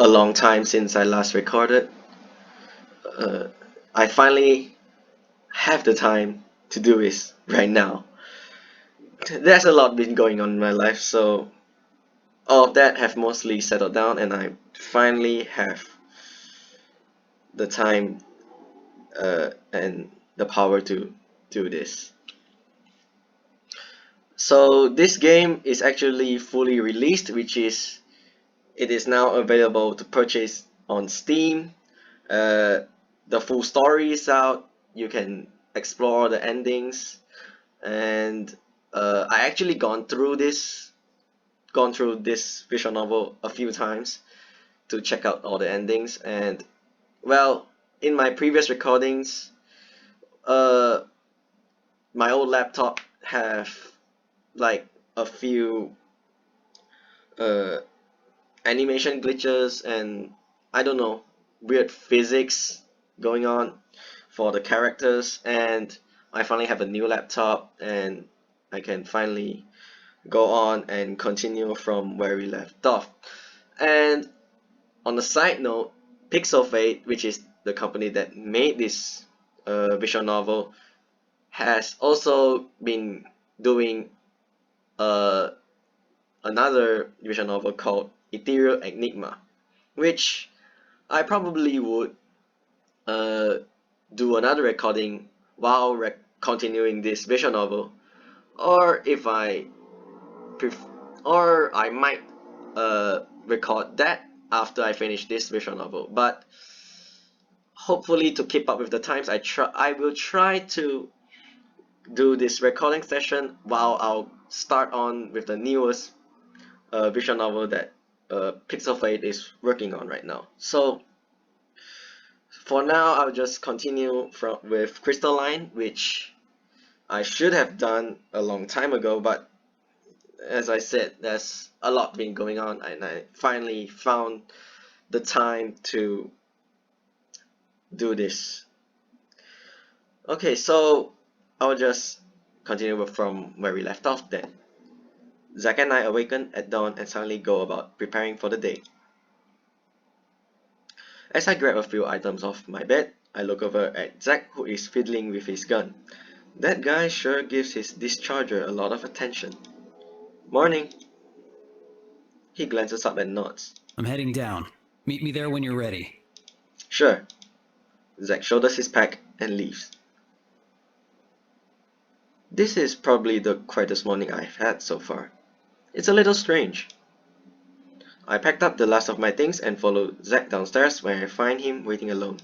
a long time since I last recorded. I finally have the time to do this right now. There's a lot been going on in my life, so all of that have mostly settled down, and I finally have the time and the power to do this. So this game is actually fully released, it is now available to purchase on Steam. The full story is out. You can explore the endings, and I actually gone through this visual novel a few times to check out all the endings. And well, in my previous recordings, my old laptop have like a few animation glitches and I don't know, weird physics going on for the characters, and I finally have a new laptop and I can finally go on and continue from where we left off. And on a side note, Pixel Fate, which is the company that made this visual novel, has also been doing another visual novel called Ethereal Enigma, which I probably would do another recording while continuing this visual novel, or if I or I might record that after I finish this visual novel. But hopefully, to keep up with the times, I will try to do this recording session while I'll start on with the newest visual novel that Pixel Fate is working on right now. So for now, I'll just continue with Crystalline, which I should have done a long time ago, but as I said, there's a lot been going on, and I finally found the time to do this. Okay, so I'll just continue from where we left off then. Zack and I awaken at dawn and suddenly go about preparing for the day. As I grab a few items off my bed, I look over at Zack, who is fiddling with his gun. That guy sure gives his discharger a lot of attention. Morning. He glances up and nods. I'm heading down. Meet me there when you're ready. Sure. Zack shoulders his pack and leaves. This is probably the quietest morning I've had so far. It's a little strange. I packed up the last of my things and followed Zack downstairs, where I find him waiting alone.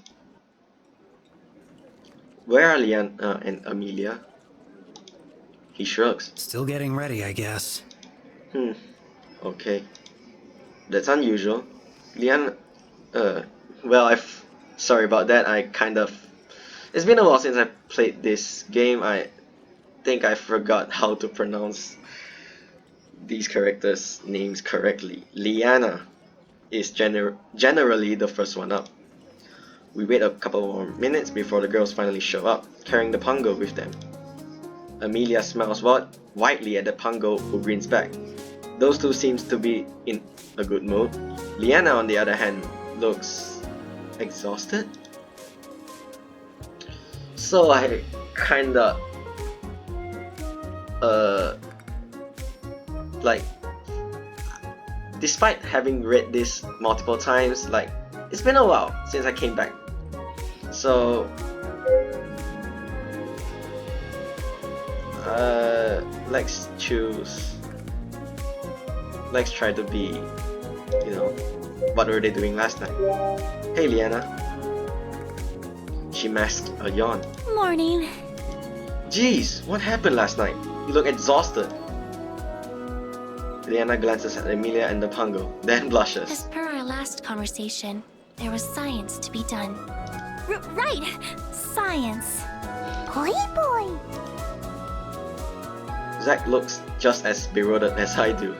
Where are Leanna and Amelia? He shrugs. Still getting ready, I guess. Okay. That's unusual. Leanna, well, sorry about that. It's been a while since I played this game. I think I forgot how to pronounce these characters' names correctly. Leanna is generally the first one up. We wait a couple more minutes before the girls finally show up, carrying the pungo with them. Amelia smiles widely at the pungo, who grins back. Those two seems to be in a good mood. Leanna, on the other hand, looks exhausted. So I kinda despite having read this multiple times, it's been a while since I came back. So let's try to be, what were they doing last night? Hey, Leanna. She masked a yawn. Morning. Jeez, what happened last night? You look exhausted. Leanna glances at Amelia and the pungo, then blushes. As per our last conversation, there was science to be done. Right! Science. Boy, boy! Zack looks just as bewildered as I do.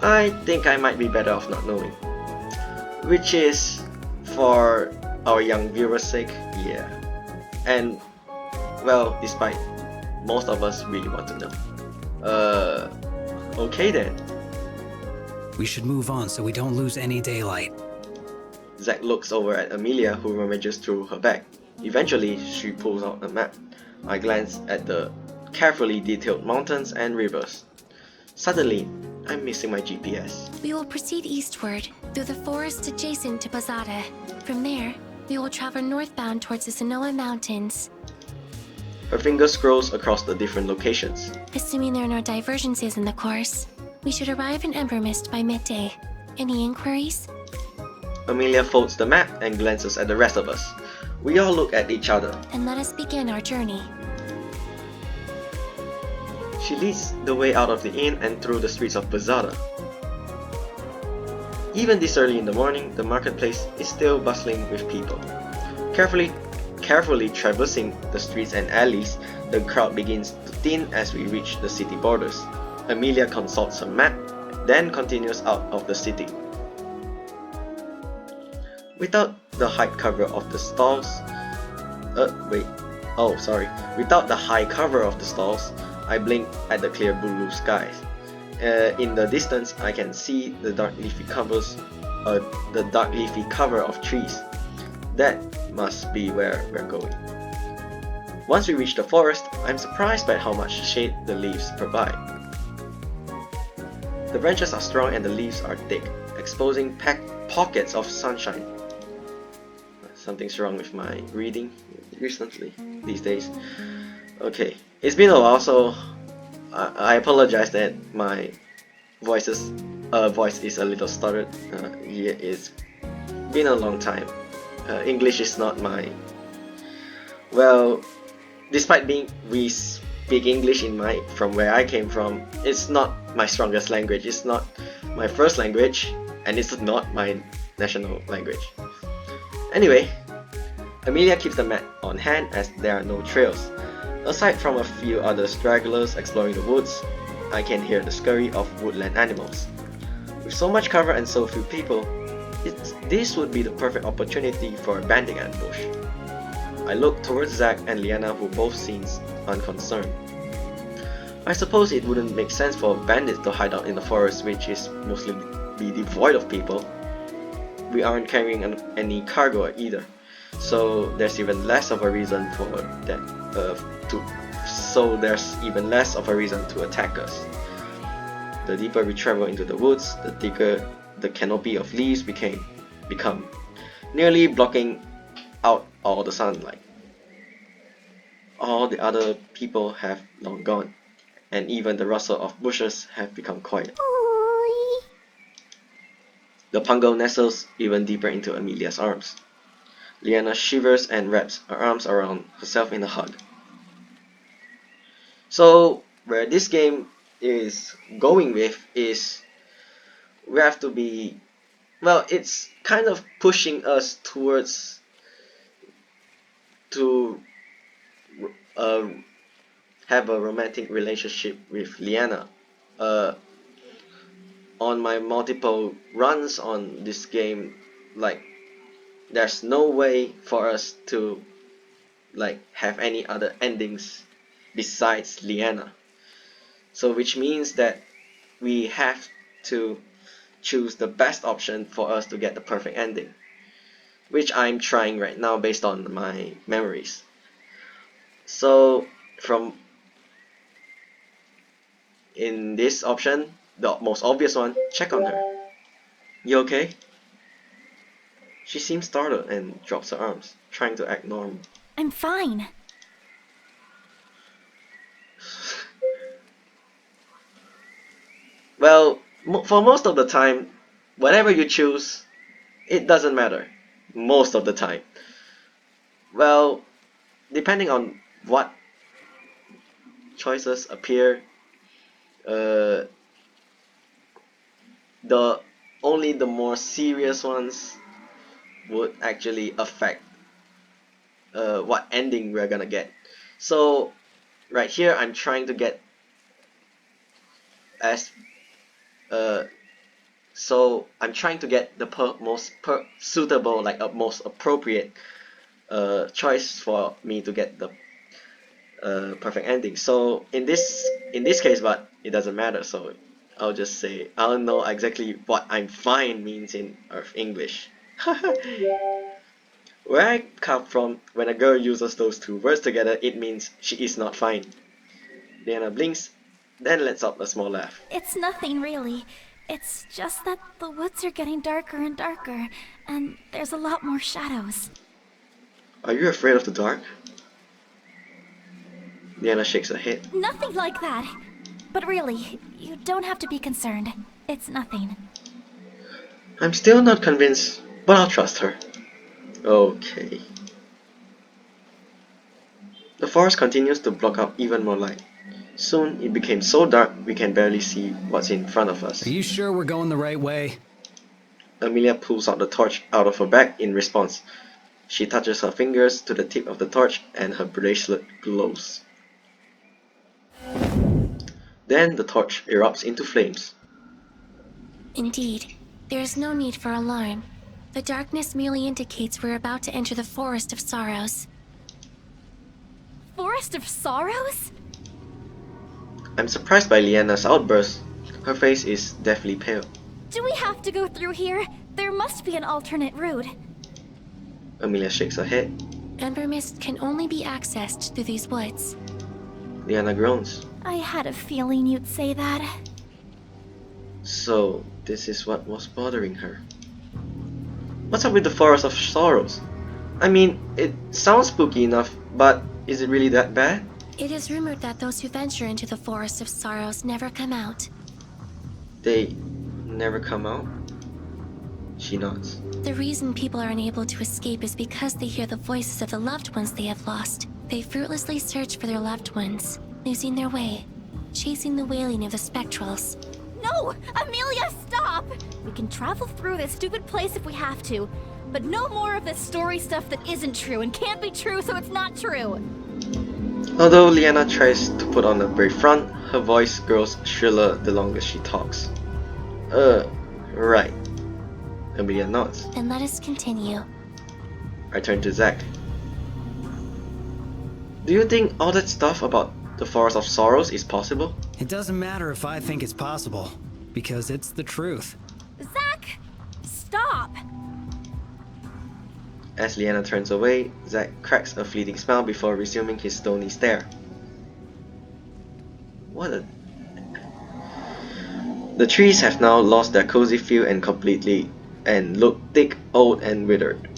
I think I might be better off not knowing. Which is, for our young viewers' sake, yeah. And, well, despite most of us really want to know. Okay then. We should move on so we don't lose any daylight. Zack looks over at Amelia, who rummages through her bag. Eventually, she pulls out a map. I glance at the carefully detailed mountains and rivers. Suddenly, I'm missing my GPS. We will proceed eastward, through the forest adjacent to Bazada. From there, we will travel northbound towards the Sonoa Mountains. Her finger scrolls across the different locations. Assuming there are no divergences in the course, we should arrive in Embermyst by midday. Any inquiries? Amelia folds the map and glances at the rest of us. We all look at each other. Then let us begin our journey. She leads the way out of the inn and through the streets of Bazada. Even this early in the morning, the marketplace is still bustling with people. Carefully traversing the streets and alleys, the crowd begins to thin as we reach the city borders. Amelia consults her map, then continues out of the city. Without the high cover of the stalls, Without the high cover of the stalls, I blink at the clear blue skies. In the distance, I can see the dark leafy cover of trees. That must be where we're going. Once we reach the forest, I'm surprised by how much shade the leaves provide. The branches are strong and the leaves are thick, exposing pockets of sunshine. Something's wrong with my reading recently, these days. Okay, it's been a while, so I apologize that my voice is a little stuttered. Yeah, it's been a long time. English is not my... Well, despite we speak English from where I came from, it's not my strongest language. It's not my first language, and it's not my national language. Anyway, Amelia keeps the map on hand as there are no trails. Aside from a few other stragglers exploring the woods, I can hear the scurry of woodland animals. With so much cover and so few people, this would be the perfect opportunity for a bandit ambush. I look towards Zack and Leanna, who both seem unconcerned. I suppose it wouldn't make sense for bandits to hide out in the forest, which is mostly devoid of people. We aren't carrying any cargo either, so there's even less of a reason for that. There's even less of a reason to attack us. The deeper we travel into the woods, the thicker the canopy of leaves become, nearly blocking out all the sunlight. All the other people have long gone, and even the rustle of bushes have become quiet. The pungo nestles even deeper into Amelia's arms. Leanna shivers and wraps her arms around herself in a hug. So, where this game is going with is, we have to be, well, it's kind of pushing us towards to have a romantic relationship with Leanna. On my multiple runs on this game, like, there's no way for us to have any other endings besides Leanna. So which means that we have to choose the best option for us to get the perfect ending, which I'm trying right now based on my memories. So in this option, the most obvious one, check on her. You okay? She seems startled and drops her arms, trying to act normal. I'm fine. Well, for most of the time, whatever you choose, it doesn't matter. Most of the time. Well, depending on what choices appear, only the more serious ones would actually affect what ending we're gonna get. So right here I'm trying to get the most suitable, most appropriate choice for me to get the perfect ending. So in this case, but it doesn't matter, so I'll just say I don't know exactly what I'm fine means in Earth English. Where I come from, when a girl uses those two words together, it means she is not fine. Leanna blinks, then lets out a small laugh. It's nothing really. It's just that the woods are getting darker and darker, and there's a lot more shadows. Are you afraid of the dark? Leanna shakes her head. Nothing like that. But really, you don't have to be concerned. It's nothing. I'm still not convinced, but I'll trust her. Okay. The forest continues to block out even more light. Soon it became so dark we can barely see what's in front of us. Are you sure we're going the right way? Amelia pulls out the torch out of her bag in response. She touches her fingers to the tip of the torch and her bracelet glows. Then the torch erupts into flames. Indeed, there is no need for alarm. The darkness merely indicates we're about to enter the Forest of Sorrows. Forest of Sorrows? I'm surprised by Leanna's outburst. Her face is deathly pale. Do we have to go through here? There must be an alternate route. Amelia shakes her head. Embermyst can only be accessed through these woods. Leanna groans. I had a feeling you'd say that. So, this is what was bothering her. What's up with the Forest of Sorrows? I mean, it sounds spooky enough, but is it really that bad? It is rumored that those who venture into the Forest of Sorrows never come out. They never come out? She nods. The reason people are unable to escape is because they hear the voices of the loved ones they have lost. They fruitlessly search for their loved ones, losing their way, chasing the wailing of the spectrals. No! Amelia, stop! We can travel through this stupid place if we have to, but no more of this story stuff that isn't true and can't be true, so it's not true. Although Leanna tries to put on a brave front, her voice grows shriller the longer she talks. Right. Amelia nods. Then let us continue. I turn to Zack. Do you think all that stuff about the Forest of Sorrows is possible? It doesn't matter if I think it's possible, because it's the truth. Zack! Stop! As Leanna turns away, Zack cracks a fleeting smile before resuming his stony stare. What a... The trees have now lost their cozy feel and look thick, old, and withered.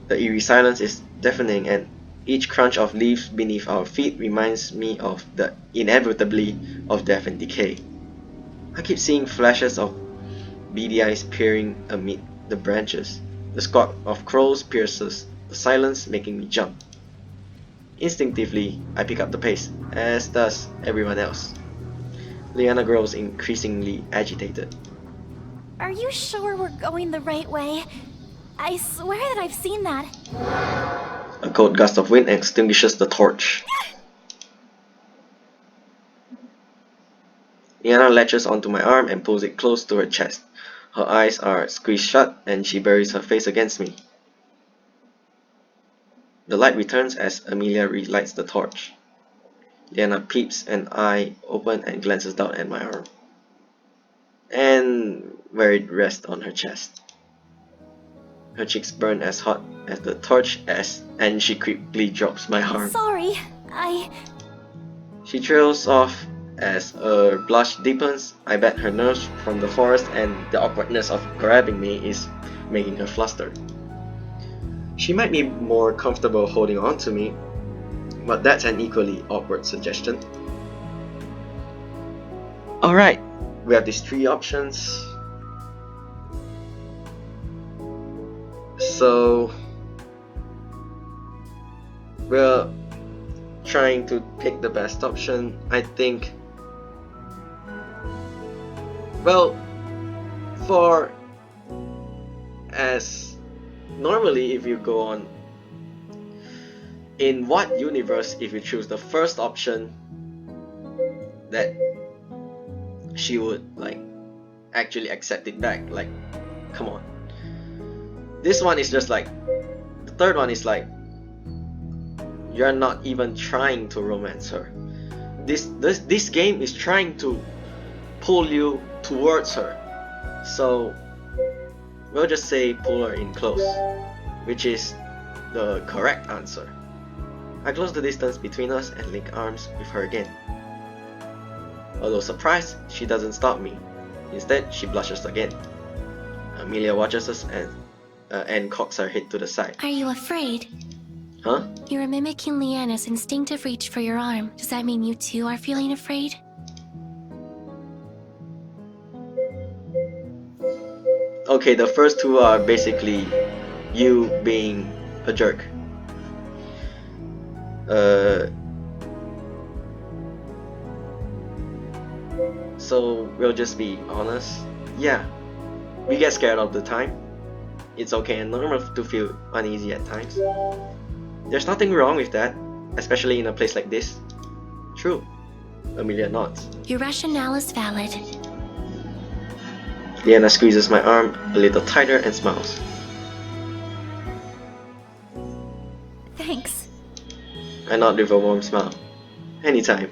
The eerie silence is deafening, and each crunch of leaves beneath our feet reminds me of the inevitability of death and decay. I keep seeing flashes of beady eyes peering amid the branches. The squawk of crows pierces the silence, making me jump. Instinctively, I pick up the pace, as does everyone else. Leanna grows increasingly agitated. Are you sure we're going the right way? I swear that I've seen that. A cold gust of wind extinguishes the torch. Leanna latches onto my arm and pulls it close to her chest. Her eyes are squeezed shut and she buries her face against me. The light returns as Amelia relights the torch. Leanna peeps, an eye open and glances down at my arm, and where it rests on her chest. Her cheeks burn as hot as the torch and she quickly drops my arm. Sorry, She trails off as her blush deepens. I bet her nerves from the forest and the awkwardness of grabbing me is making her flustered. She might be more comfortable holding on to me, but that's an equally awkward suggestion. Alright, we have these three options. So we're trying to pick the best option. I think, well, for as normally if you go on in what universe, if you choose the first option, that she would like actually accept it back. Like, come on. This one is just like, the third one is like, you're not even trying to romance her. This game is trying to pull you towards her. So we'll just say pull her in close, which is the correct answer. I close the distance between us and link arms with her again. Although surprised, she doesn't stop me. Instead, she blushes again. Amelia watches us and cocks her head to the side. Are you afraid? Huh? You're mimicking Leanna's instinctive reach for your arm. Does that mean you too are feeling afraid? Okay, the first two are basically you being a jerk. So we'll just be honest. Yeah, we get scared all the time. It's okay and normal to feel uneasy at times. There's nothing wrong with that, especially in a place like this. True. Amelia nods. Your rationale is valid. Leanna squeezes my arm a little tighter and smiles. Thanks. I nod with a warm smile. Anytime.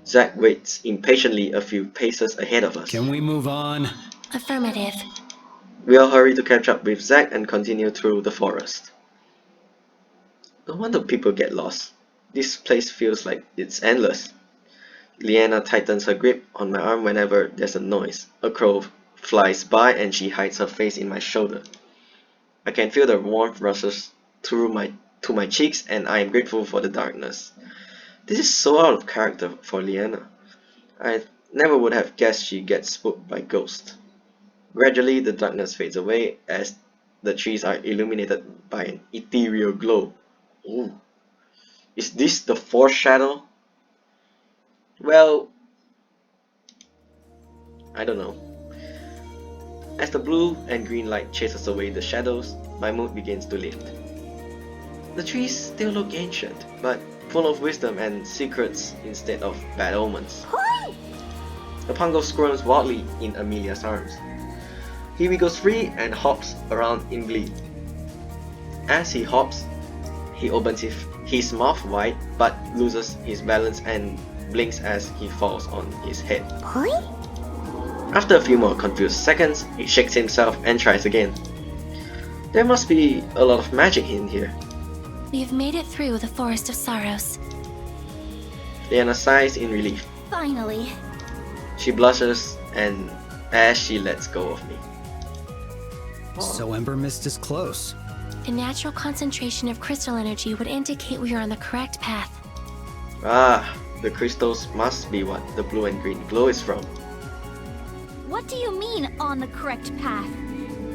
Zack waits impatiently a few paces ahead of us. Can we move on? Affirmative. We all hurry to catch up with Zack and continue through the forest. No wonder people get lost. This place feels like it's endless. Leanna tightens her grip on my arm whenever there's a noise. A crow flies by and she hides her face in my shoulder. I can feel the warmth rushes to my cheeks and I am grateful for the darkness. This is so out of character for Leanna. I never would have guessed she gets spooked by ghosts. Gradually, the darkness fades away as the trees are illuminated by an ethereal glow. Ooh. Is this the foreshadow? Well, I don't know. As the blue and green light chases away the shadows, my mood begins to lift. The trees still look ancient, but full of wisdom and secrets instead of bad omens. The Pongo squirms wildly in Amelia's arms. He wiggles free and hops around in glee. As he hops, he opens his mouth wide but loses his balance and blinks as he falls on his head. After a few more confused seconds, he shakes himself and tries again. There must be a lot of magic in here. We have made it through the Forest of Sorrows. Leanna sighs in relief. Finally. She blushes and as she lets go of me. So Embermyst is close. A natural concentration of crystal energy would indicate we are on the correct path. Ah, the crystals must be what the blue and green glow is from. What do you mean, on the correct path?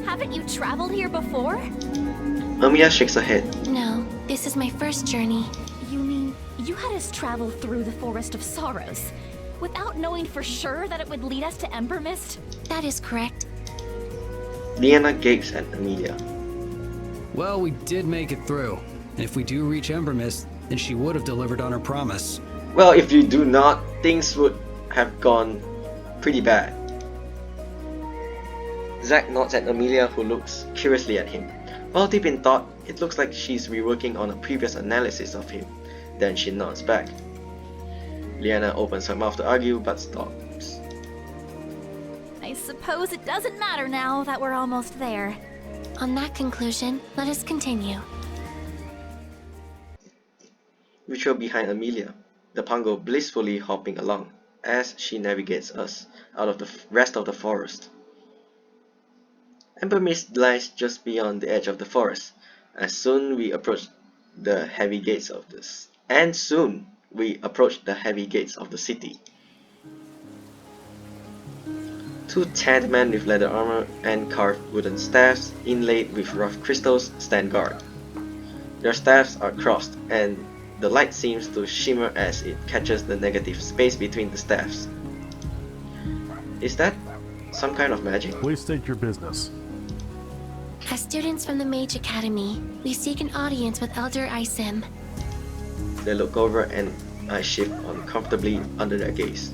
Haven't you traveled here before? Amelia shakes her head. No, this is my first journey. You mean you had us travel through the Forest of Sorrows without knowing for sure that it would lead us to Embermyst? That is correct. Leanna gapes at Amelia. Well, we did make it through. And if we do reach Embermyst, then she would have delivered on her promise. Well, if you do not, things would have gone pretty bad. Zack nods at Amelia, who looks curiously at him. While deep in thought, it looks like she's reworking on a previous analysis of him. Then she nods back. Leanna opens her mouth to argue, but stops. I suppose it doesn't matter now that we're almost there. On that conclusion, let us continue. We trail behind Amelia, the Pongo blissfully hopping along as she navigates us out of the rest of the forest. Embermyst lies just beyond the edge of the forest. Soon we approach the heavy gates of the city. Two tanned men with leather armor and carved wooden staffs inlaid with rough crystals stand guard. Their staffs are crossed, and the light seems to shimmer as it catches the negative space between the staffs. Is that some kind of magic? Please state your business. As students from the Mage Academy, we seek an audience with Elder Isim. They look over and I shift uncomfortably under their gaze.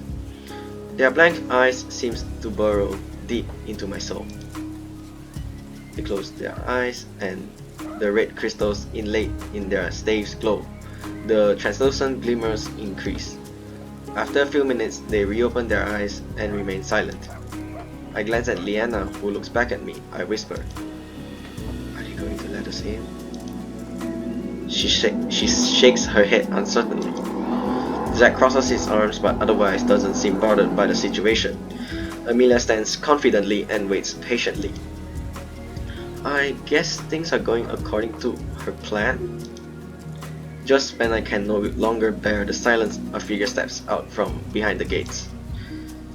Their blank eyes seem to burrow deep into my soul. They close their eyes and the red crystals inlaid in their staves glow. The translucent glimmers increase. After a few minutes, they reopen their eyes and remain silent. I glance at Leanna, who looks back at me. I whisper, "Are you going to let us in?" She shakes her head uncertainly. Zack crosses his arms but otherwise doesn't seem bothered by the situation. Amelia stands confidently and waits patiently. I guess things are going according to her plan? Just when I can no longer bear the silence, a figure steps out from behind the gates.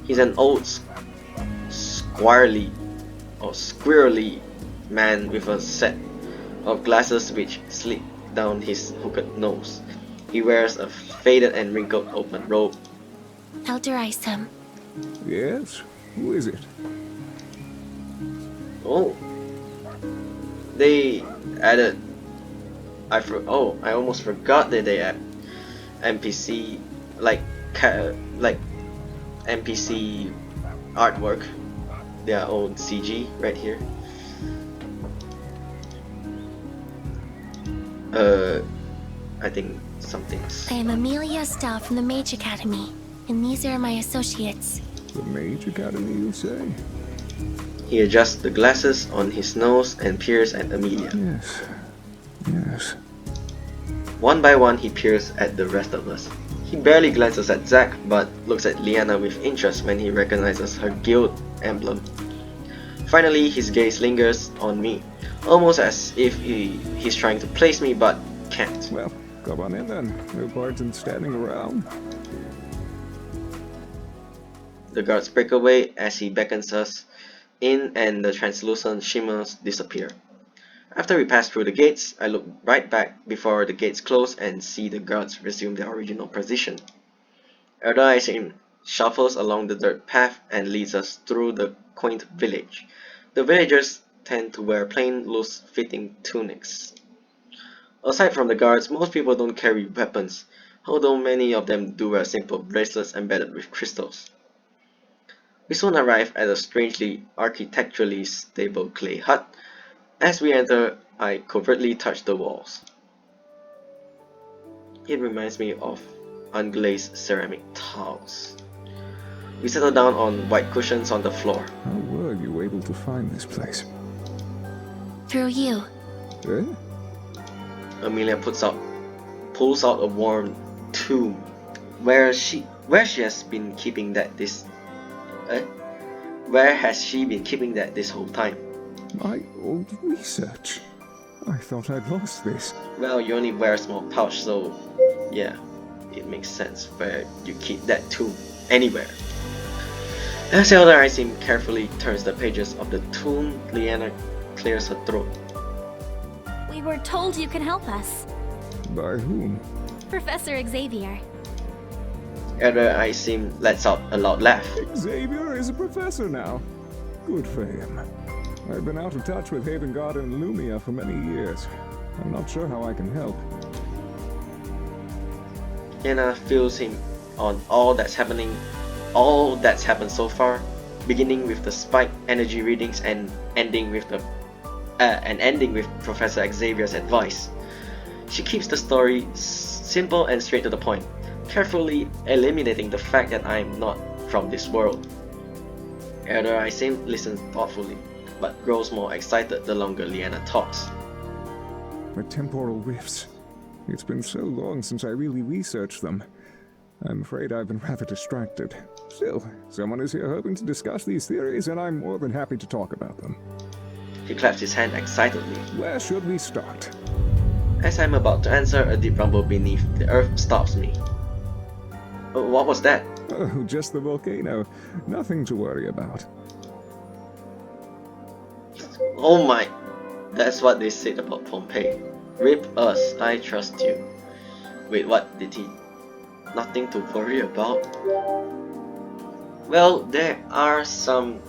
He's an old, squirrely man with a set of glasses which slip down his hooked nose. He wears a faded and wrinkled open robe. Elder Isam. Yes? Who is it? Oh, they added. I almost forgot that they add NPC like NPC artwork. Their own CG right here. I think something's. I am Amelia Stahl from the Mage Academy, and these are my associates. The Mage Academy, you say? He adjusts the glasses on his nose and peers at Amelia. Yes. Yes. One by one, he peers at the rest of us. He barely glances at Zack, but looks at Leanna with interest when he recognizes her guild emblem. Finally, his gaze lingers on me, almost as if he's trying to place me but can't. Well, come on in then. No point in standing around. The guards break away as he beckons us in and the translucent shimmers disappear. After we pass through the gates, I look right back before the gates close and see the guards resume their original position. Elder Isam shuffles along the dirt path and leads us through the quaint village. The villagers tend to wear plain, loose-fitting tunics. Aside from the guards, most people don't carry weapons, although many of them do wear simple bracelets embedded with crystals. We soon arrive at a strangely architecturally stable clay hut. As we enter, I covertly touch the walls. It reminds me of unglazed ceramic tiles. We settle down on white cushions on the floor. How were you able to find this place? Through you. Eh? Amelia pulls out a warm tomb where she has been keeping that where has she been keeping that this whole time? My old research. I thought I'd lost this. Well, you only wear a small pouch, so yeah, it makes sense where you keep that tomb anywhere. As Elder Isam carefully turns the pages of the tomb, Leanna clears her throat. We were told you can help us. By whom? Professor Xavier. Elder Isam lets out a loud laugh. Xavier is a professor now. Good for him. I've been out of touch with Haven Guard and Lumia for many years. I'm not sure how I can help. Leanna fills him on all that's happened so far, beginning with the spike energy readings and ending with Professor Xavier's advice. She keeps the story simple and straight to the point, carefully eliminating the fact that I'm not from this world. Elder Isam listens thoughtfully, but grows more excited the longer Leanna talks. The temporal rifts. It's been so long since I really researched them. I'm afraid I've been rather distracted. Still, someone is here hoping to discuss these theories, and I'm more than happy to talk about them. He claps his hand excitedly. Where should we start? As I'm about to answer, a deep rumble beneath the earth stops me. What was that? Oh, just the volcano. Nothing to worry about. Oh my, that's what they said about Pompeii. Rip us, I trust you. Wait, what did he? Nothing to worry about? Well, there are some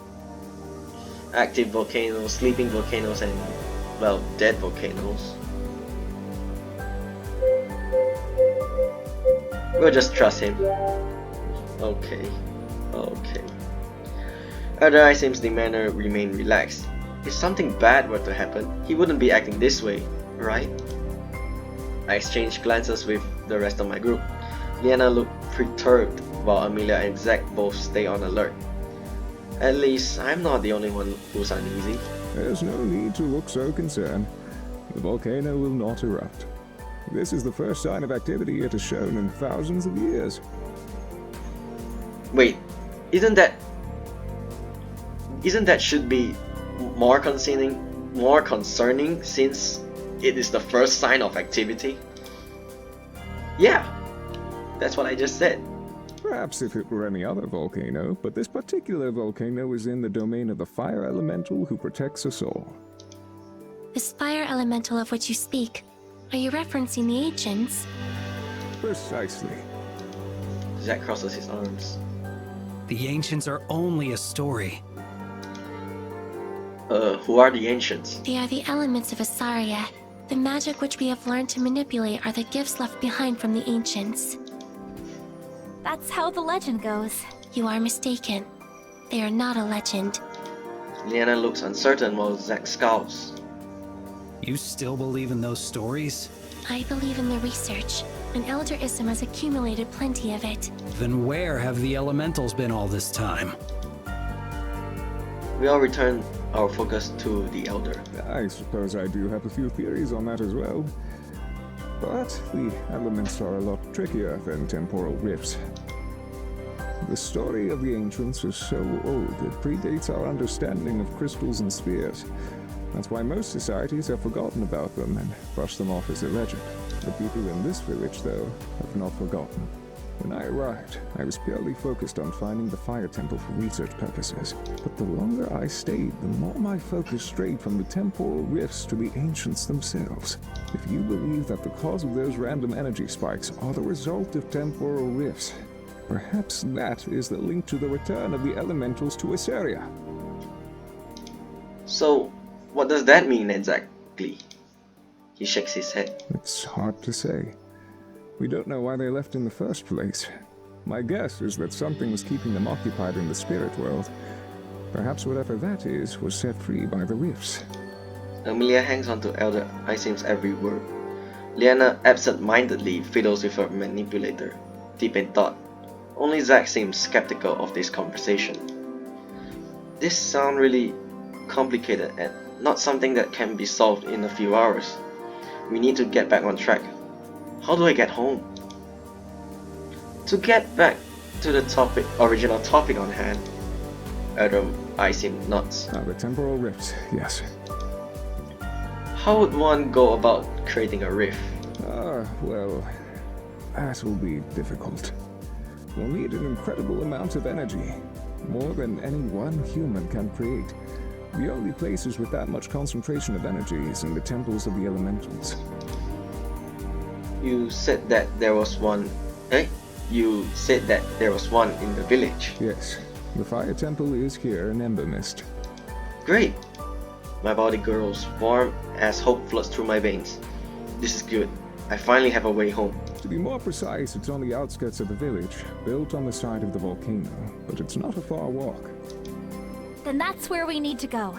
active volcanoes, sleeping volcanoes, and, well, dead volcanoes. We'll just trust him. Okay. Elder Isam's demeanor remained relaxed. If something bad were to happen, he wouldn't be acting this way, right? I exchanged glances with the rest of my group. Leanna looked perturbed, while Amelia and Zack both stay on alert. At least, I'm not the only one who's uneasy. There's no need to look so concerned. The volcano will not erupt. This is the first sign of activity it has shown in thousands of years. Wait, isn't that should be more concerning since it is the first sign of activity? Yeah, that's what I just said. Perhaps if it were any other volcano, but this particular volcano is in the domain of the fire elemental who protects us all. This fire elemental of which you speak, are you referencing the ancients? Precisely. Zack crosses his arms. The ancients are only a story. Who are the ancients? They are the elements of Asaria. The magic which we have learned to manipulate are the gifts left behind from the ancients. That's how the legend goes. You are mistaken. They are not a legend. Leanna looks uncertain while Zack scowls. You still believe in those stories? I believe in the research. An Elder Ism has accumulated plenty of it. Then where have the elementals been all this time? We all return our focus to the Elder. I suppose I do have a few theories on that as well. But the elements are a lot trickier than temporal rifts. The story of the ancients is so old it predates our understanding of crystals and spheres. That's why most societies have forgotten about them and brushed them off as a legend. The people in this village, though, have not forgotten. When I arrived, I was purely focused on finding the fire temple for research purposes. But the longer I stayed, the more my focus strayed from the temporal rifts to the ancients themselves. If you believe that the cause of those random energy spikes are the result of temporal rifts, perhaps that is the link to the return of the elementals to Asaria. So, what does that mean exactly? He shakes his head. It's hard to say. We don't know why they left in the first place. My guess is that something was keeping them occupied in the spirit world. Perhaps whatever that is was set free by the rifts. Amelia hangs on to Elder Isim's every word. Leanna absent-mindedly fiddles with her manipulator, deep in thought. Only Zack seems skeptical of this conversation. This sounds really complicated and not something that can be solved in a few hours. We need to get back on track. How do I get home? To get back to the original topic on hand, Elder Isim nods. The temporal rifts, yes. How would one go about creating a rift? Well, that will be difficult. We'll need an incredible amount of energy, more than any one human can create. The only places with that much concentration of energy is in the temples of the elementals. You said that there was one... You said that there was one in the village. Yes, the fire temple is here in Embermyst. Great! My body grows warm as hope floods through my veins. This is good. I finally have a way home. To be more precise, it's on the outskirts of the village, built on the side of the volcano, but it's not a far walk. Then that's where we need to go.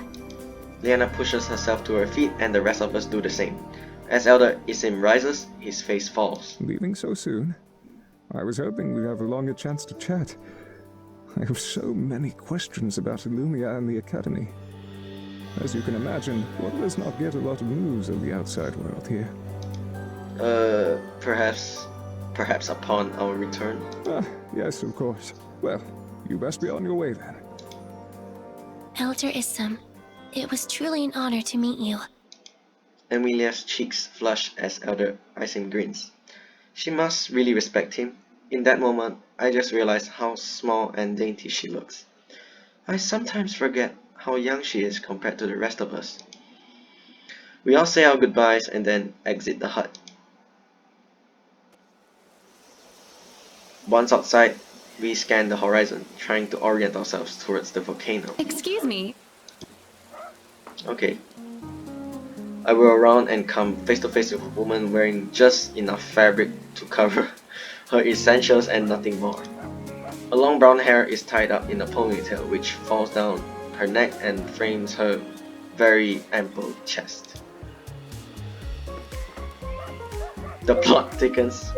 Leanna pushes herself to her feet and the rest of us do the same. As Elder Isim rises, his face falls. Leaving so soon? I was hoping we'd have a longer chance to chat. I have so many questions about Illumia and the Academy. As you can imagine, one does not get a lot of news of the outside world here. Perhaps upon our return. Yes, of course. Well, you best be on your way then. Elder Isam, it was truly an honor to meet you. Amelia's cheeks flush as Elder Isim grins. She must really respect him. In that moment, I just realized how small and dainty she looks. I sometimes forget how young she is compared to the rest of us. We all say our goodbyes and then exit the hut. Once outside, we scan the horizon, trying to orient ourselves towards the volcano. Excuse me. Okay. I whirl around and come face to face with a woman wearing just enough fabric to cover her essentials and nothing more. Her long brown hair is tied up in a ponytail which falls down her neck and frames her very ample chest. The plot thickens.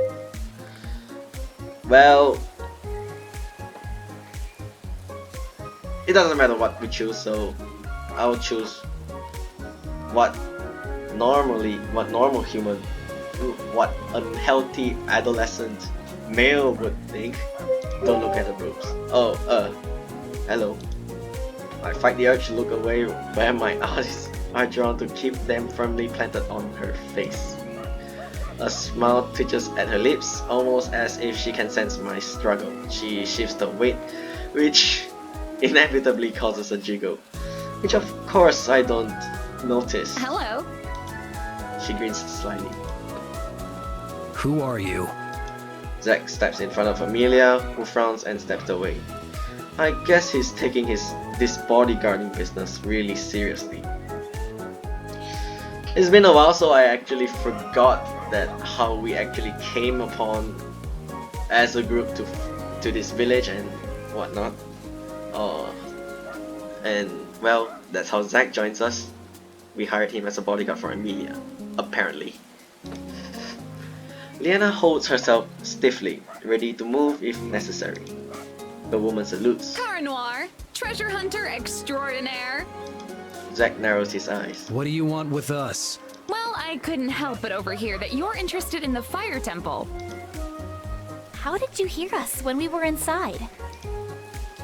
Well, it doesn't matter what we choose, so I'll choose what normal human, what unhealthy adolescent male would think. Don't look at the boobs. Oh, hello. I fight the urge to look away where my eyes are drawn to keep them firmly planted on her face. A smile twitches at her lips, almost as if she can sense my struggle. She shifts the weight, which inevitably causes a jiggle, which of course I don't notice. Hello. She grins slightly. Who are you? Zack steps in front of Amelia, who frowns and steps away. I guess he's taking this bodyguarding business really seriously. It's been a while, so I actually forgot that how we actually came upon as a group to this village and whatnot. And well, that's how Zack joins us. We hired him as a bodyguard for Amelia, apparently. Leanna holds herself stiffly, ready to move if necessary. The woman salutes. Car Noir, treasure hunter extraordinaire. Zack narrows his eyes. What do you want with us? Well, I couldn't help but overhear that you're interested in the fire temple. How did you hear us when we were inside?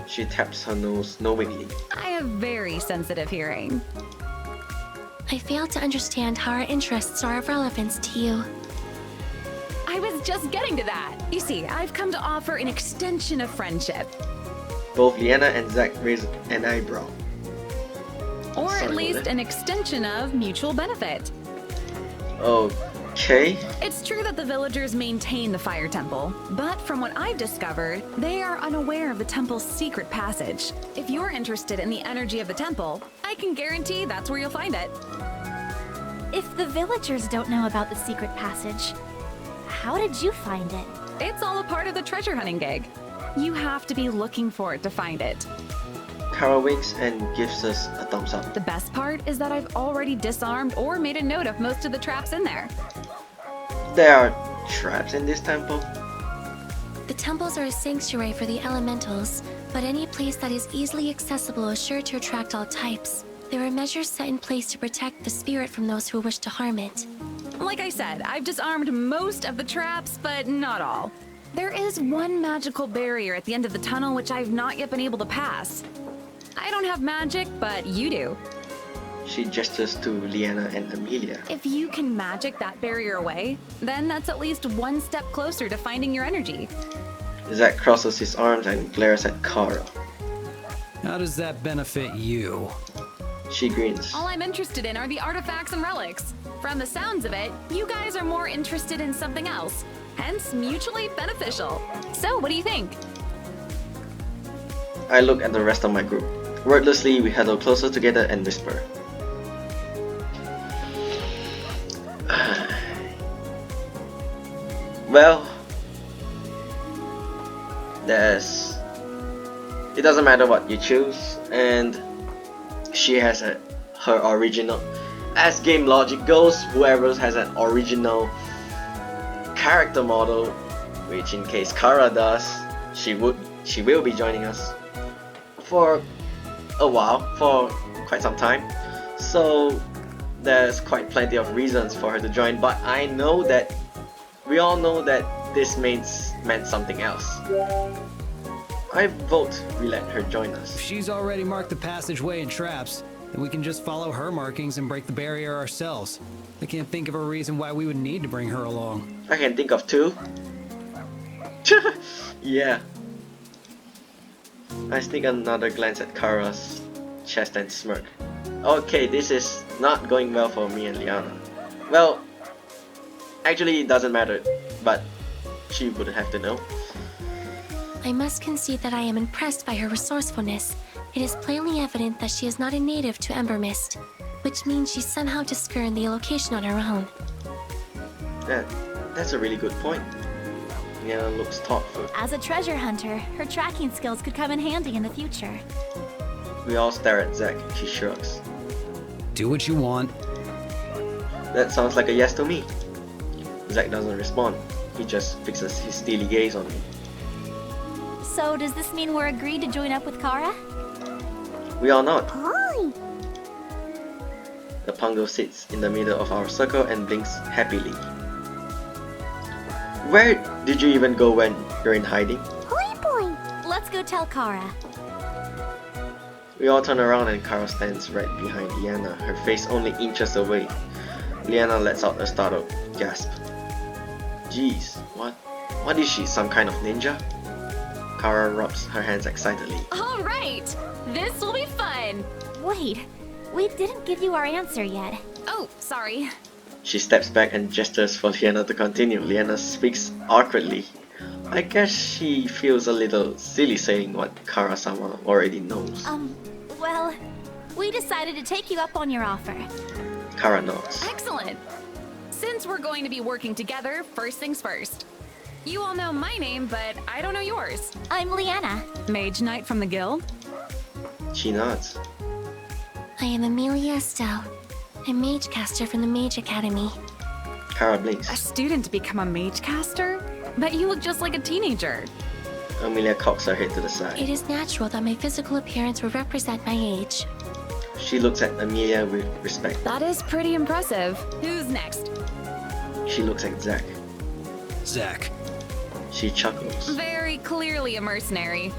She taps her nose knowingly. I have very sensitive hearing. I fail to understand how our interests are of relevance to you. I was just getting to that. You see, I've come to offer an extension of friendship. Both Leanna and Zack raise an eyebrow. Or Sorry, at least what? an extension of mutual benefit. Okay. It's true that the villagers maintain the fire temple, but from what I've discovered, they are unaware of the temple's secret passage. If you're interested in the energy of the temple, I can guarantee that's where you'll find it. If the villagers don't know about the secret passage, how did you find it? It's all a part of the treasure hunting gig. You have to be looking for it to find it. Kara winks and gives us a thumbs up. The best part is that I've already disarmed or made a note of most of the traps in there. There are traps in this temple? The temples are a sanctuary for the elementals, but any place that is easily accessible is sure to attract all types. There are measures set in place to protect the spirit from those who wish to harm it. Like I said, I've disarmed most of the traps, but not all. There is one magical barrier at the end of the tunnel which I've not yet been able to pass. I don't have magic, but you do. She gestures to Leanna and Amelia. If you can magic that barrier away, then that's at least one step closer to finding your energy. Zack crosses his arms and glares at Kara. How does that benefit you? She grins. All I'm interested in are the artifacts and relics. From the sounds of it, you guys are more interested in something else, hence mutually beneficial. So what do you think? I look at the rest of my group. Wordlessly, we huddle closer together and whisper. Well, it doesn't matter what you choose, and she has her original. As game logic goes, whoever has an original character model, which in case Kara does, she will be joining us for a while, for quite some time. So there's quite plenty of reasons for her to join, but we all know that this meant something else. I vote we let her join us. If she's already marked the passageway and traps, then we can just follow her markings and break the barrier ourselves. I can't think of a reason why we would need to bring her along. I can think of two. Yeah. I sneak another glance at Kara's chest and smirk. Okay, this is not going well for me and Leanna. Well, actually it doesn't matter, but she would have to know. I must concede that I am impressed by her resourcefulness. It is plainly evident that she is not a native to Embermyst, which means she somehow discerned the location on her own. That's a really good point. Leanna looks thoughtful. As a treasure hunter, her tracking skills could come in handy in the future. We all stare at Zack. She shrugs. Do what you want. That sounds like a yes to me. Zack doesn't respond. He just fixes his steely gaze on me. So does this mean we're agreed to join up with Kara? We are not. Hi. The Pongo sits in the middle of our circle and blinks happily. Where did you even go when you're in hiding? Boy, boy. Let's go tell Kara. We all turn around and Kara stands right behind Leanna, her face only inches away. Leanna lets out a startled gasp. Jeez, what is she, some kind of ninja? Kara rubs her hands excitedly. All right, this will be fun. Wait, we didn't give you our answer yet. Oh, sorry. She steps back and gestures for Leanna to continue. Leanna speaks awkwardly. I guess she feels a little silly saying what Kara-sama already knows. Well, we decided to take you up on your offer. Kara nods. Excellent. Since we're going to be working together, first things first. You all know my name, but I don't know yours. I'm Leanna. Mage-Knight from the guild? She nods. I am Amelia Estelle. I'm Mage-Caster from the Mage Academy. Kara A blinks. student to become a Mage-Caster? But you look just like a teenager. Amelia cocks her head to the side. It is natural that my physical appearance will represent my age. She looks at Amelia with respect. That is pretty impressive. Who's next? She looks at Zack. Zack. She chuckles. Very clearly a mercenary.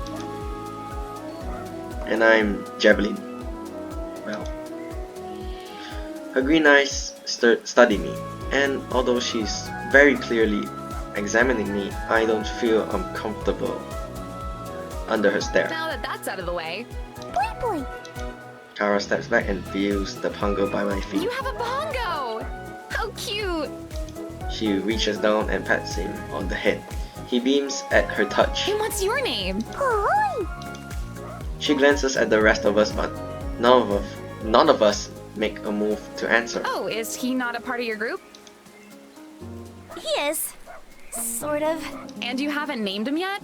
And I'm Javelin. Well. Her green eyes study me, and although she's very clearly examining me, I don't feel uncomfortable under her stare. Now that that's out of the way, Boy, boy. Kara steps back and views the pongo by my feet. you have a bongo! How cute! She reaches down and pats him on the head. He beams at her touch. And what's your name? Boy. She glances at the rest of us, but none of us make a move to answer. Oh, is he not a part of your group? He is. Sort of. And you haven't named him yet?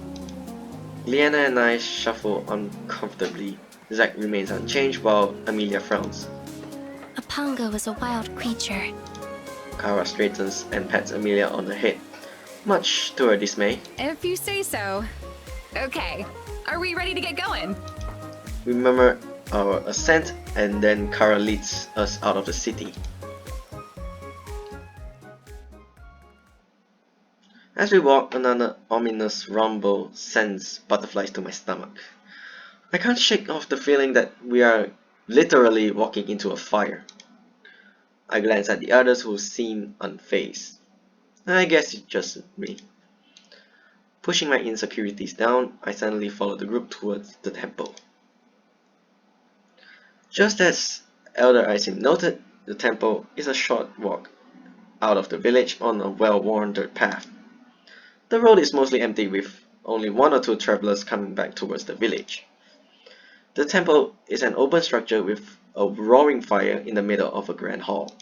Leanna and I shuffle uncomfortably. Zack remains unchanged while Amelia frowns. A pongo is a wild creature. Kara straightens and pats Amelia on the head, much to her dismay. If you say so. Okay, are we ready to get going? We murmur our assent, and then Kara leads us out of the city. As we walk, another ominous rumble sends butterflies to my stomach. I can't shake off the feeling that we are literally walking into a fire. I glance at the others who seem unfazed. I guess it's just me. Pushing my insecurities down, I suddenly follow the group towards the temple. Just as Elder Isim noted, the temple is a short walk out of the village on a well-worn dirt path. The road is mostly empty, with only one or two travelers coming back towards the village. The temple is an open structure with a roaring fire in the middle of a grand hall.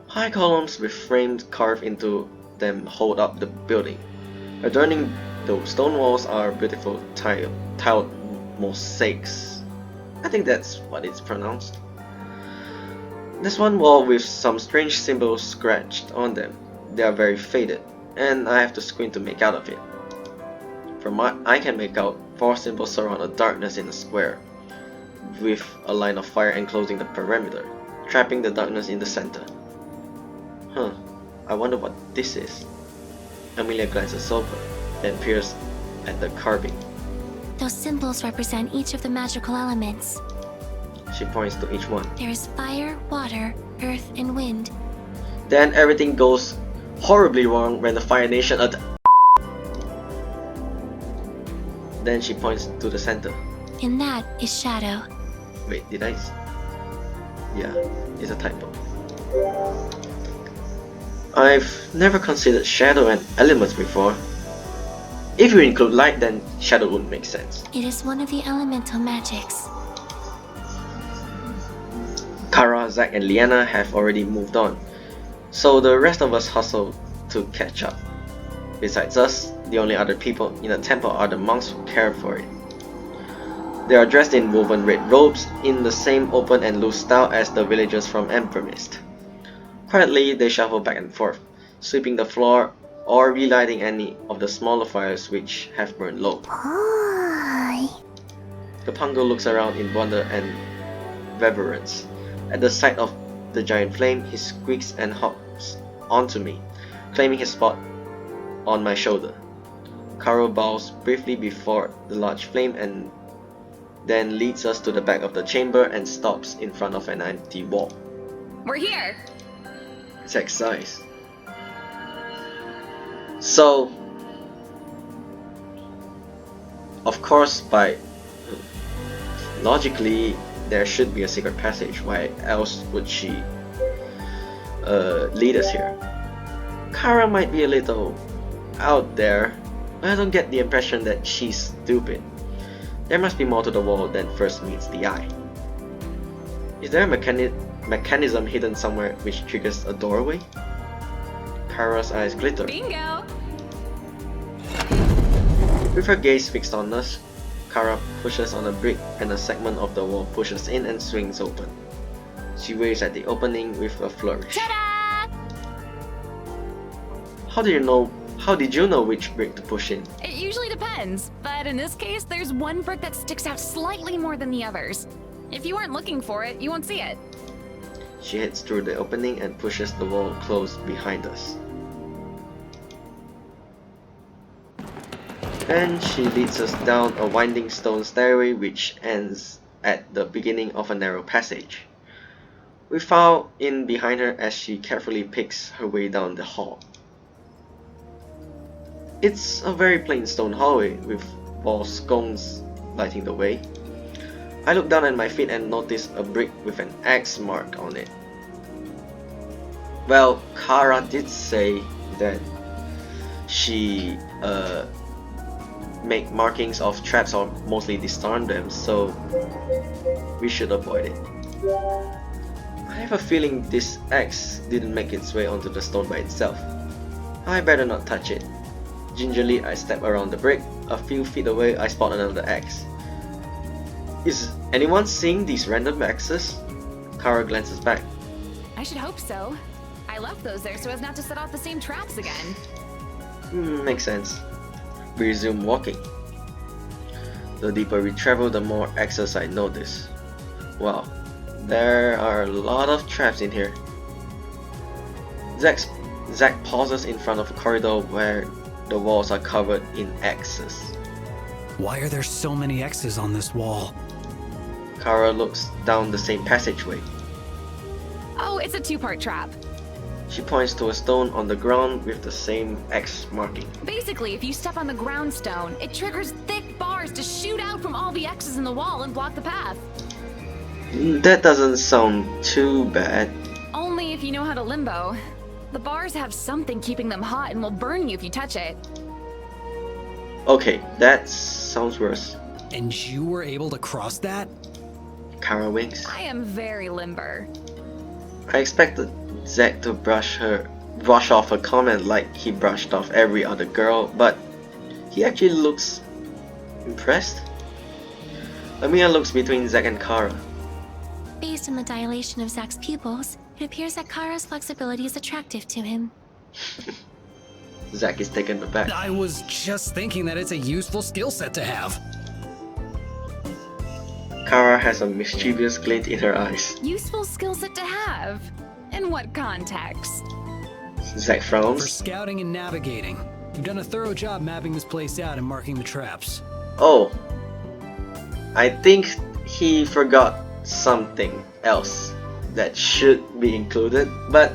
High columns with frames carved into them hold up the building. Adorning the stone walls are beautiful tiled mosaics. I think that's what it's pronounced. There's one wall with some strange symbols scratched on them. They are very faded, and I have to squint to make out of it. From what I can make out, 4 symbols surround a darkness in a square, with a line of fire enclosing the perimeter, trapping the darkness in the center. I wonder what this is. Amelia glances over, then peers at the carving. Those symbols represent each of the magical elements. She points to each one. There is fire, water, earth, and wind. Then everything goes horribly wrong when the Fire Nation Then she points to the center. And that is shadow. Wait, did I? Yeah, it's a typo. I've never considered shadow an element before. If you include light, then shadow would make sense. It is one of the elemental magics. Kara, Zack, and Leanna have already moved on, so the rest of us hustle to catch up. Besides us, the only other people in the temple are the monks who care for it. They are dressed in woven red robes in the same open and loose style as the villagers from Embermyst. Quietly, they shuffle back and forth, sweeping the floor or relighting any of the smaller fires which have burned low. The Pungo looks around in wonder and reverence. At the sight of the giant flame, he squeaks and hops onto me, claiming his spot on my shoulder. Karo bows briefly before the large flame and then leads us to the back of the chamber and stops in front of an empty wall. We're here! Zack sighs. So, of course, logically, there should be a secret passage. Why else would she lead us here? Kara might be a little out there, but I don't get the impression that she's stupid. There must be more to the wall than first meets the eye. Is there a mechanism hidden somewhere which triggers a doorway? Kara's eyes glitter. Bingo! With her gaze fixed on us, Kara pushes on a brick and a segment of the wall pushes in and swings open. She waves at the opening with a flourish. Ta-da! How did you know which brick to push in? It usually depends, but in this case, there's one brick that sticks out slightly more than the others. If you aren't looking for it, you won't see it. She heads through the opening and pushes the wall closed behind us. Then she leads us down a winding stone stairway which ends at the beginning of a narrow passage. We file in behind her as she carefully picks her way down the hall. It's a very plain stone hallway with wall scones lighting the way. I look down at my feet and notice a brick with an X mark on it. Well, Kara did say that she make markings of traps or mostly disarm them, so we should avoid it. I have a feeling this X didn't make its way onto the stone by itself. I better not touch it. Gingerly, I step around the brick. A few feet away, I spot another X. Is anyone seeing these random X's? Kara glances back. I should hope so. I left those there so as not to set off the same traps again. Makes sense. We resume walking. The deeper we travel, the more X's I notice. Wow, there are a lot of traps in here. Zack pauses in front of a corridor where the walls are covered in X's. Why are there so many X's on this wall? Kara looks down the same passageway. Oh, it's a two-part trap. She points to a stone on the ground with the same X marking. Basically, if you step on the ground stone, it triggers thick bars to shoot out from all the X's in the wall and block the path. That doesn't sound too bad. Only if you know how to limbo. The bars have something keeping them hot and will burn you if you touch it. Okay, that sounds worse. And you were able to cross that? Kara winks. I am very limber. I expected Zack to brush off her comment like he brushed off every other girl, but he actually looks impressed. Amiya looks between Zack and Kara. Based on the dilation of Zack's pupils, it appears that Kara's flexibility is attractive to him. Zack is taken aback. I was just thinking that it's a useful skill set to have. Kara has a mischievous glint in her eyes. Useful skill set to have. In what context? Zack For frowns. scouting and navigating. You've done a thorough job mapping this place out and marking the traps. Oh, I think he forgot something else that should be included, but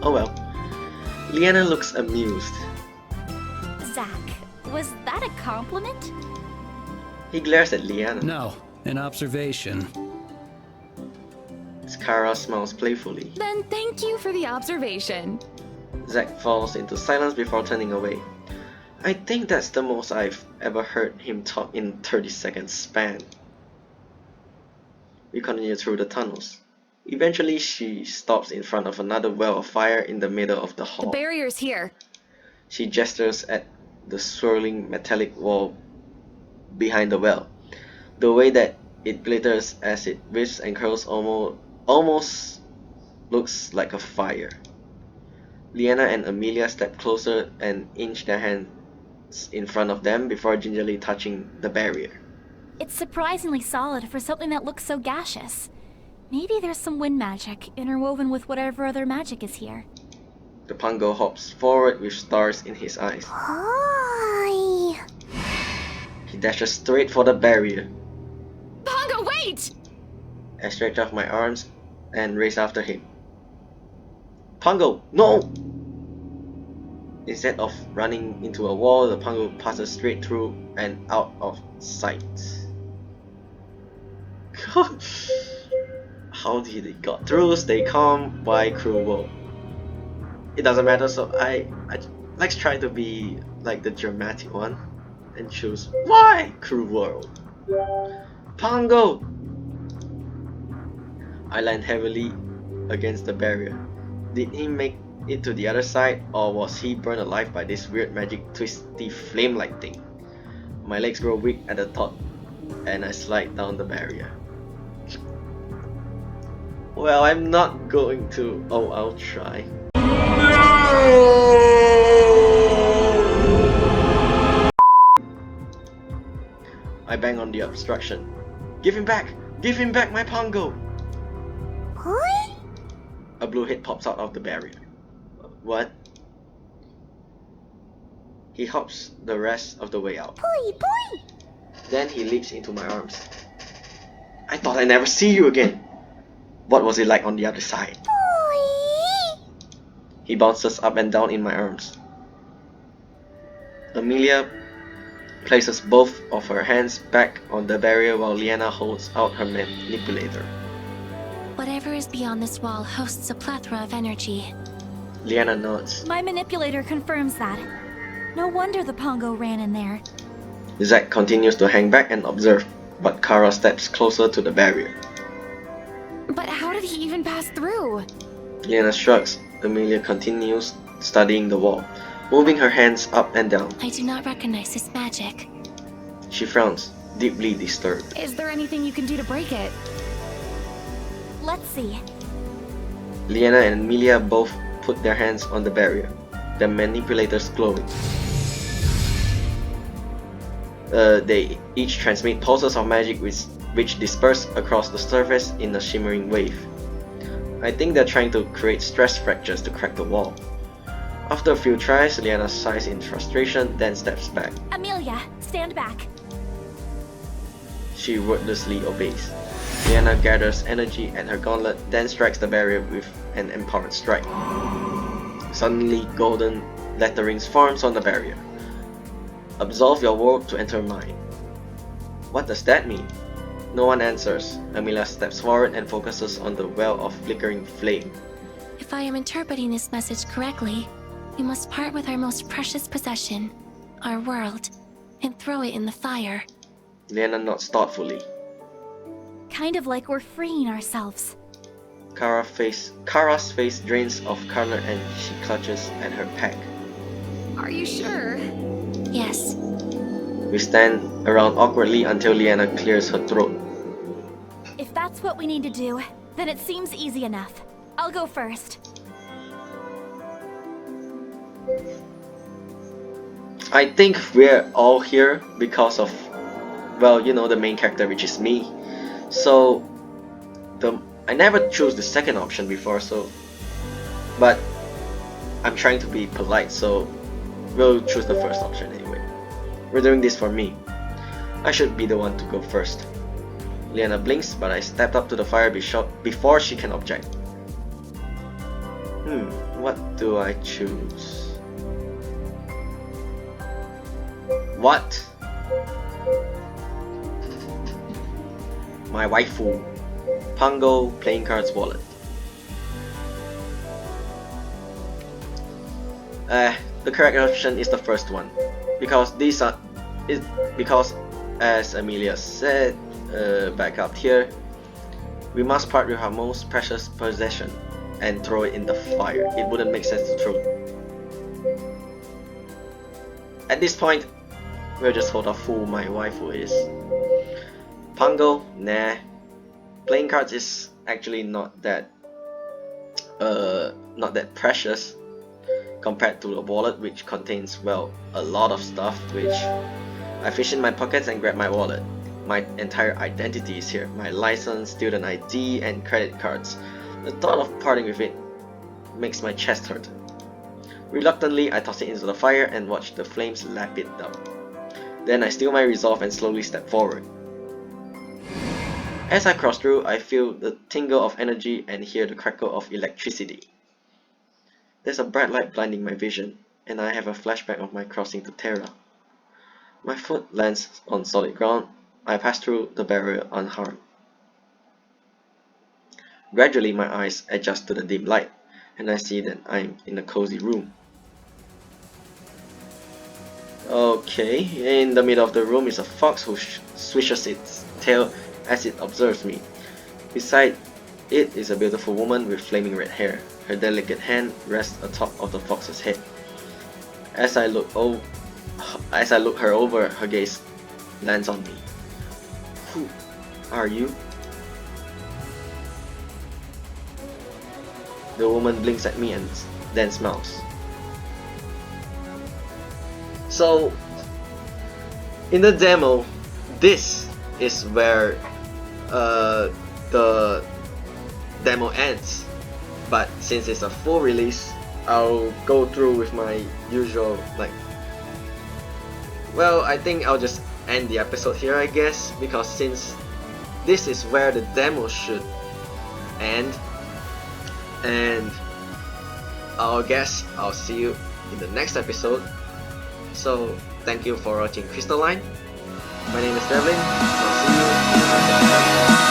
oh well. Leanna looks amused. Zack, was that a compliment? He glares at Leanna. No, an observation. Kara smiles playfully. Then thank you for the observation. Zack falls into silence before turning away. I think that's the most I've ever heard him talk in 30-second span. We continue through the tunnels. Eventually, she stops in front of another well of fire in the middle of the The hall. barrier's here. She gestures at the swirling metallic wall behind the well. The way that it glitters as it wisps and curls almost looks like a fire. Leanna and Amelia step closer and inch their hands in front of them before gingerly touching the barrier. It's surprisingly solid for something that looks so gaseous. Maybe there's some wind magic interwoven with whatever other magic is here. The Pongo hops forward with stars in his eyes. Hi. He dashes straight for the barrier. Pongo, wait! I stretch out my arms and race after him. Pongo, no! Instead of running into a wall, the Pongo passes straight through and out of sight. How did he got through? Stay calm. Why cruel? It doesn't matter, so I let's try to be like the dramatic one and choose why cruel world. Pongo! I land heavily against the barrier. Did he make it to the other side, or was he burned alive by this weird magic twisty flame-like thing? My legs grow weak at the thought, and I slide down the barrier. Well, I'm not going to. Oh, I'll try. I bang on the obstruction. Give him back! Give him back my Pongo! What? A blue head pops out of the barrier. What? He hops the rest of the way out. Boy! Then he leaps into my arms. I thought I'd never see you again. What was it like on the other side? Boy! He bounces up and down in my arms. Amelia places both of her hands back on the barrier while Leanna holds out her manipulator. Whatever is beyond this wall hosts a plethora of energy. Leanna nods. My manipulator confirms that. No wonder the Pongo ran in there. Zack continues to hang back and observe, but Kara steps closer to the barrier. But how did he even pass through? Leanna shrugs. Amelia continues studying the wall, moving her hands up and down. I do not recognize this magic. She frowns, deeply disturbed. Is there anything you can do to break it? Let's see. Leanna and Amelia both put their hands on the barrier, their manipulators glowing. They each transmit pulses of magic which disperse across the surface in a shimmering wave. I think they're trying to create stress fractures to crack the wall. After a few tries, Leanna sighs in frustration, then steps back. Amelia, stand back. She wordlessly obeys. Leanna gathers energy at her gauntlet, then strikes the barrier with an empowered strike. Suddenly, golden letterings forms on the barrier. Absolve your world to enter mine. What does that mean? No one answers. Amelia steps forward and focuses on the well of flickering flame. If I am interpreting this message correctly, we must part with our most precious possession, our world, and throw it in the fire. Leanna nods thoughtfully. Kind of like we're freeing ourselves. Kara's face drains of color and she clutches at her pack. Are you sure? Yes. We stand around awkwardly until Leanna clears her throat. If that's what we need to do, then it seems easy enough. I'll go first. I think we're all here because of, well, you know, the main character, which is me. So, I never chose the second option before, but I'm trying to be polite, so we'll choose the first option anyway. We're doing this for me. I should be the one to go first. Leanna blinks, but I stepped up to the fire before she can object. What do I choose? What? My waifu. Pongo playing cards wallet. The correct option is the first one, because as Amelia said back up here, we must part with our most precious possession and throw it in the fire. It wouldn't make sense to throw. At this point, we'll just hold off who my waifu is. Pongo, nah. Playing cards is actually not that not that precious compared to a wallet which contains, well, a lot of stuff, which I fish in my pockets and grab my wallet. My entire identity is here, my license, student ID, and credit cards. The thought of parting with it makes my chest hurt. Reluctantly, I toss it into the fire and watch the flames lap it down. Then I steel my resolve and slowly step forward. As I cross through, I feel the tingle of energy and hear the crackle of electricity. There's a bright light blinding my vision, and I have a flashback of my crossing to Terra. My foot lands on solid ground. I pass through the barrier unharmed. Gradually, my eyes adjust to the dim light, and I see that I'm in a cozy room. Okay, in the middle of the room is a fox who swishes its tail as it observes me. Beside it is a beautiful woman with flaming red hair. Her delicate hand rests atop of the fox's head. As I look her over, her gaze lands on me. Who are you? The woman blinks at me and then smiles. So, in the demo, this is where the demo ends. But since it's a full release, I'll go through with my usual, I think I'll just end the episode here, I guess, because since this is where the demo should end, and I'll see you in the next episode. So thank you for watching Crystalline. My name is Javelin. I'll see you in the next episode.